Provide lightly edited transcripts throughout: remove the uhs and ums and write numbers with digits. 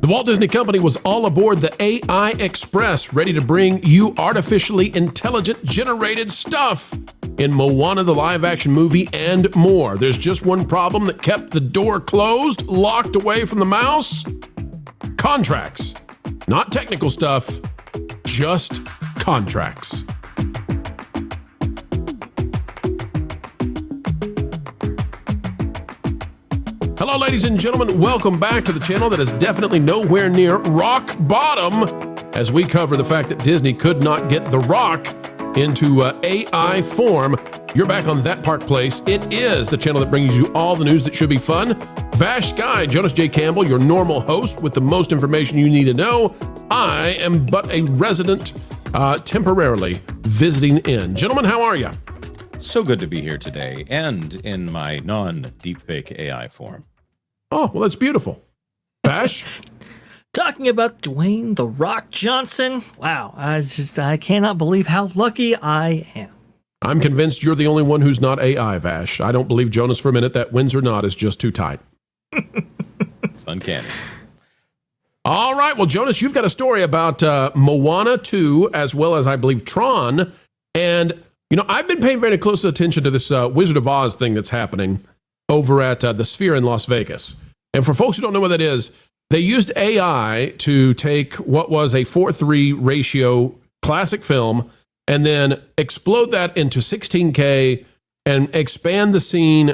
The Walt Disney Company was all aboard the AI Express, ready to bring you artificially intelligent generated stuff in Moana, the live-action movie, and more. There's just one problem that kept the door closed, locked away from the mouse. Contracts. Not technical stuff, just contracts. Hello, ladies and gentlemen. Welcome back to the channel that is definitely nowhere near rock bottom as we cover the fact that Disney could not get The Rock into AI form. You're back on That Park Place. It is the channel that brings you all the news that should be fun. Vash Sky, Jonas J. Campbell, your normal host with the most information you need to know. I am but a resident temporarily visiting in. Gentlemen, how are you? So good to be here today and in my non-deepfake AI form. Oh, well, that's beautiful. Vash? Talking about Dwayne "The Rock" Johnson. Wow, I cannot believe how lucky I am. I'm convinced you're the only one who's not AI, Vash. I don't believe Jonas for a minute. That wins or not is just too tight. It's uncanny. All right, well, Jonas, you've got a story about Moana 2, as well as, I believe, Tron. And, you know, I've been paying very close attention to this Wizard of Oz thing that's happening over at the Sphere in Las Vegas. And for folks who don't know what that is, they used AI to take what was a 4:3 ratio classic film and then explode that into 16K and expand the scene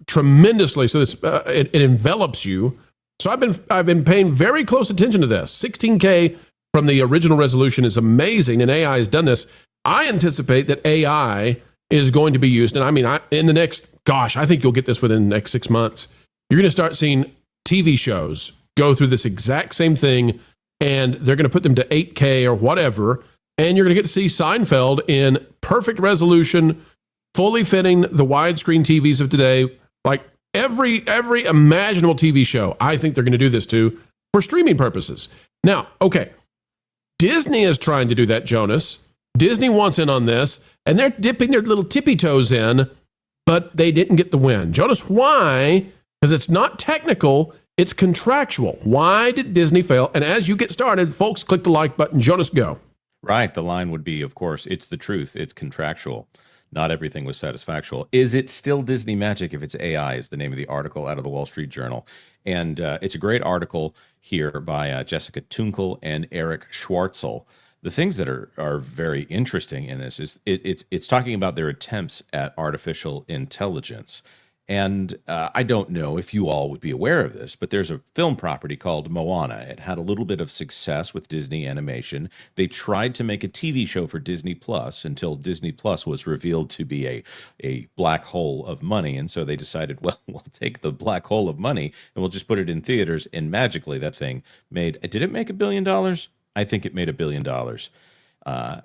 tremendously so it envelops you. So I've been paying very close attention to this. 16K from the original resolution is amazing, and AI has done this. I anticipate that AI is going to be used, and I mean, in the next, I think you'll get this within the next 6 months. You're going to start seeing TV shows go through this exact same thing, and they're going to put them to 8K or whatever, and you're going to get to see Seinfeld in perfect resolution, fully fitting the widescreen TVs of today. Like every imaginable TV show, I think they're going to do this too for streaming purposes. Now, okay, Disney is trying to do that, Jonas. Disney wants in on this, and they're dipping their little tippy toes in, but they didn't get the win. Jonas, why? Because it's not technical, it's contractual. Why did Disney fail? And as you get started, folks, click the like button. Jonas, go. Right. The line would be, of course, it's the truth. It's contractual. Not everything was satisfactual. Is it still Disney magic if it's AI is the name of the article out of the Wall Street Journal. And it's a great article here by Jessica Tunkel and Eric Schwartzel. The things that are very interesting in this is it's talking about their attempts at artificial intelligence. And I don't know if you all would be aware of this, but there's a film property called Moana. It had a little bit of success with Disney Animation. They tried to make a TV show for Disney Plus until Disney Plus was revealed to be a black hole of money. And so they decided, well, we'll take the black hole of money and we'll just put it in theaters. And magically that thing did it make $1 billion? I think it made $1 billion.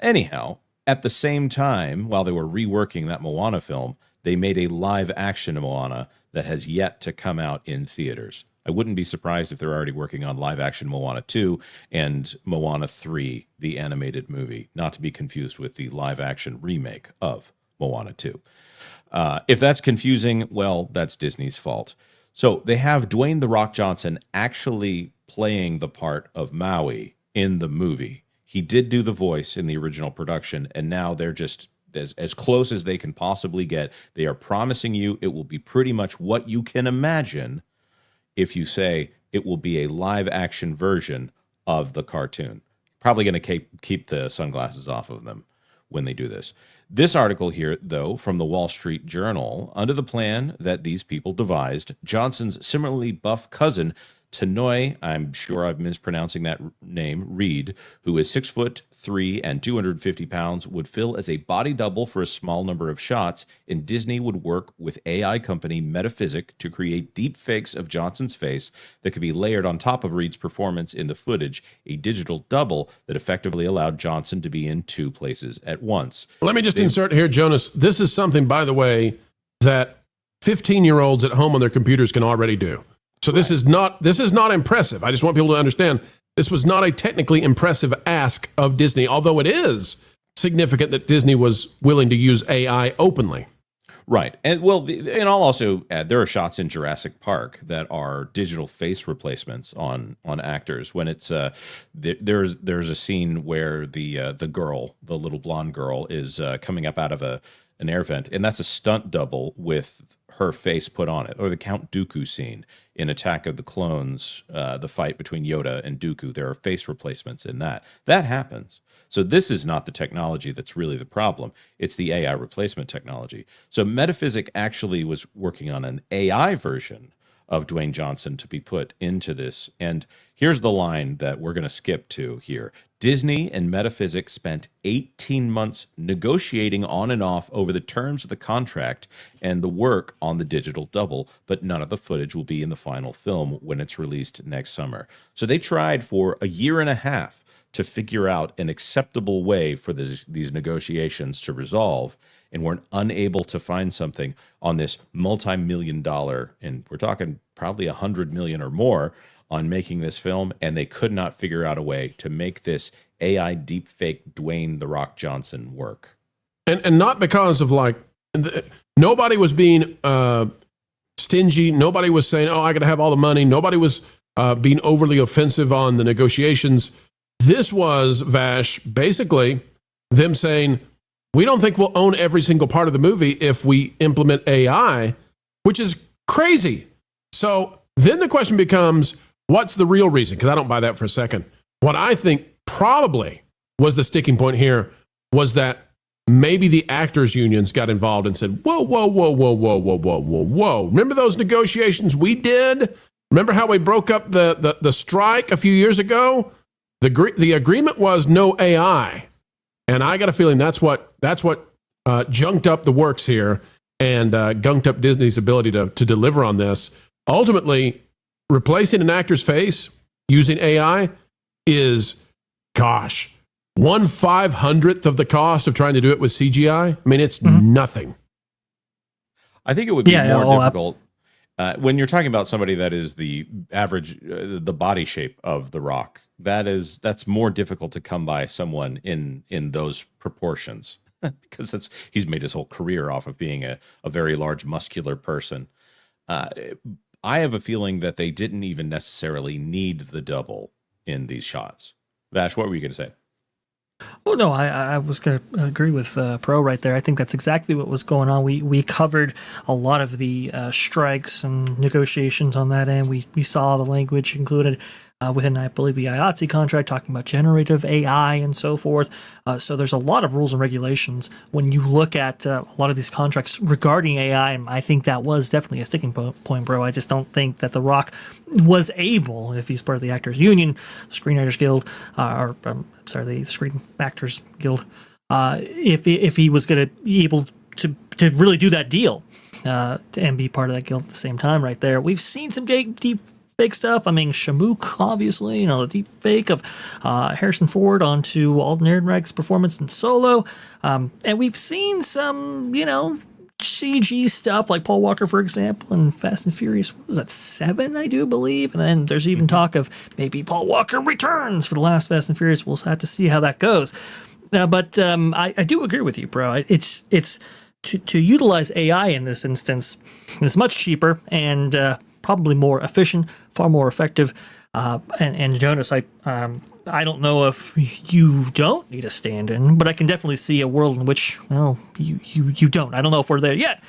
Anyhow, at the same time, while they were reworking that Moana film, they made a live action Moana that has yet to come out in theaters. I wouldn't be surprised if they're already working on live action Moana 2 and Moana 3, the animated movie, not to be confused with the live action remake of Moana 2. If that's confusing, well, that's Disney's fault. So they have Dwayne "The Rock" Johnson actually playing the part of Maui in the movie. He did do the voice in the original production, and now they're just as close as they can possibly get. They are promising you it will be pretty much what you can imagine if you say it will be a live action version of the cartoon. Probably going to keep the sunglasses off of them when they do this. This article here, though, from the Wall Street Journal, under the plan that these people devised, Johnson's similarly buff cousin, Tanoi, I'm sure I'm mispronouncing that name, Reed, who is 6'3" and 250 pounds, would fill as a body double for a small number of shots, and Disney would work with AI company Metaphysic to create deep fakes of Johnson's face that could be layered on top of Reed's performance in the footage, a digital double that effectively allowed Johnson to be in two places at once. Let me just insert here, Jonas. This is something, by the way, that 15-year-olds at home on their computers can already do. So this is not impressive. I just want people to understand this was not a technically impressive ask of Disney, although it is significant that Disney was willing to use AI openly. Right. And well, and I'll also add there are shots in Jurassic Park that are digital face replacements on actors. When it's there's a scene where the girl, the little blonde girl, is coming up out of an air vent, and that's a stunt double with her face put on it. Or the Count Dooku scene in Attack of the Clones, the fight between Yoda and Dooku. There are face replacements in that. That happens. So this is not the technology that's really the problem. It's the AI replacement technology. So Metaphysic actually was working on an AI version of Dwayne Johnson to be put into this. And here's the line that we're going to skip to here. Disney and Metaphysic spent 18 months negotiating on and off over the terms of the contract and the work on the digital double, but none of the footage will be in the final film when it's released next summer. So they tried for a year and a half to figure out an acceptable way for these negotiations to resolve, and weren't unable to find something on this multi-million-dollar, and we're talking probably $100 million or more, on making this film, and they could not figure out a way to make this AI deepfake Dwayne "The Rock" Johnson work. And not because of nobody was being stingy. Nobody was saying, "Oh, I got to have all the money." Nobody was being overly offensive on the negotiations. This was, Vash, basically them saying, we don't think we'll own every single part of the movie if we implement AI, which is crazy. So then the question becomes, what's the real reason? Because I don't buy that for a second. What I think probably was the sticking point here was that maybe the actors' unions got involved and said, whoa, whoa, whoa, whoa, whoa, whoa, whoa, whoa, whoa. Remember those negotiations we did? Remember how we broke up the strike a few years ago? The agreement was no AI, and I got a feeling that's what junked up the works here and gunked up Disney's ability to deliver on this. Ultimately, replacing an actor's face using AI is, gosh, 1/500th of the cost of trying to do it with CGI. I mean, it's nothing. I think it would be more difficult. When you're talking about somebody that is the average, the body shape of The Rock, that's more difficult to come by someone in those proportions because he's made his whole career off of being a very large muscular person. I have a feeling that they didn't even necessarily need the double in these shots. Vash, what were you going to say? Oh, no, I was going to agree with Pro right there. I think that's exactly what was going on. We covered a lot of the strikes and negotiations on that end. We saw the language included within, I believe, the IATSE contract, talking about generative AI and so forth. So there's a lot of rules and regulations when you look at a lot of these contracts regarding AI, and I think that was definitely a sticking point, Bro. I just don't think that The Rock was able, if he's part of the Actors Union, the Screenwriters Guild, the Screen Actors Guild, if he was going to be able to really do that deal and be part of that guild at the same time right there. We've seen some deep fake stuff. I mean, Shamook, obviously, the deep fake of Harrison Ford onto Alden Ehrenreich's performance in Solo. And we've seen some, CG stuff like Paul Walker, for example, in Fast and Furious. What was that, 7, I do believe? And then there's even talk of maybe Paul Walker returns for the last Fast and Furious. We'll have to see how that goes. But I do agree with you, bro. It's to utilize AI in this instance. It's much cheaper and probably more efficient, far more effective. And Jonas, I don't know if you don't need a stand-in, but I can definitely see a world in which, well, you don't. I don't know if we're there yet,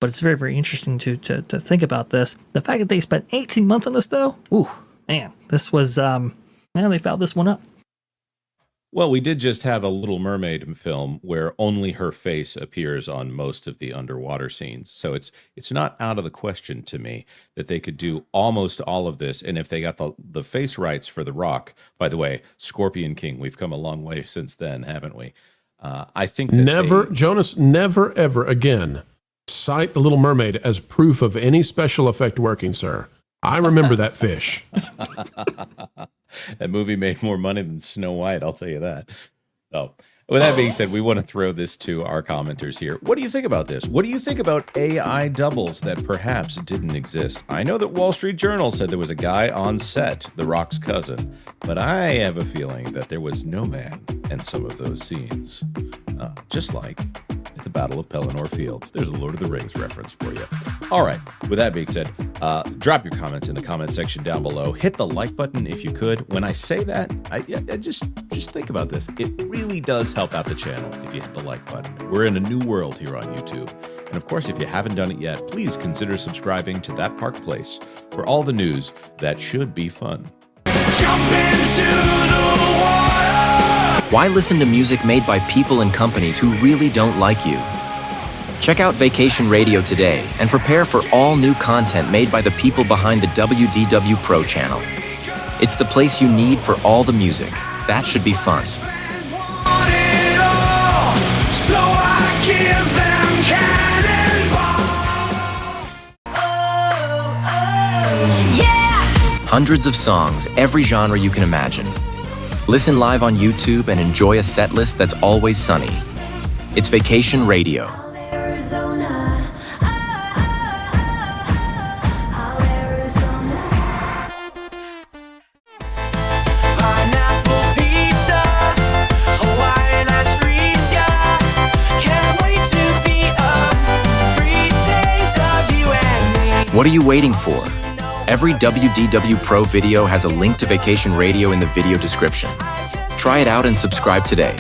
but it's very, very interesting to think about this. The fact that they spent 18 months on this, though, ooh, man, this was, they fouled this one up. Well, we did just have a Little Mermaid film where only her face appears on most of the underwater scenes. So it's not out of the question to me that they could do almost all of this. And if they got the face rights for The Rock, by the way, Scorpion King, we've come a long way since then, haven't we? I think that Jonas, never ever again cite the Little Mermaid as proof of any special effect working, sir. I remember that fish. That movie made more money than Snow White, I'll tell you that. So, with that being said, we want to throw this to our commenters here. What do you think about this? What do you think about AI doubles that perhaps didn't exist? I know that Wall Street Journal said there was a guy on set, The Rock's cousin, but I have a feeling that there was no man in some of those scenes. Just like at the Battle of Pelennor Fields. There's a Lord of the Rings reference for you. All right, with that being said, drop your comments in the comment section down below. Hit the like button if you could. When I say that, I just think about this. It really does help out the channel if you hit the like button. We're in a new world here on YouTube. And of course, if you haven't done it yet, please consider subscribing to That Park Place for all the news that should be fun. Jump into the water. Why listen to music made by people and companies who really don't like you? Check out Vacation Radio today and prepare for all new content made by the people behind the WDW Pro channel. It's the place you need for all the music. That should be fun. Want it all, so I give them cannonball. Yeah. Hundreds of songs, every genre you can imagine. Listen live on YouTube and enjoy a set list that's always sunny. It's Vacation Radio. Arizona. Pineapple pizza, Hawaiian aspirations. Can't wait to be up. 3 days of you and me. What are you waiting for? Every WDW Pro video has a link to Vacation Radio in the video description. Try it out and subscribe today.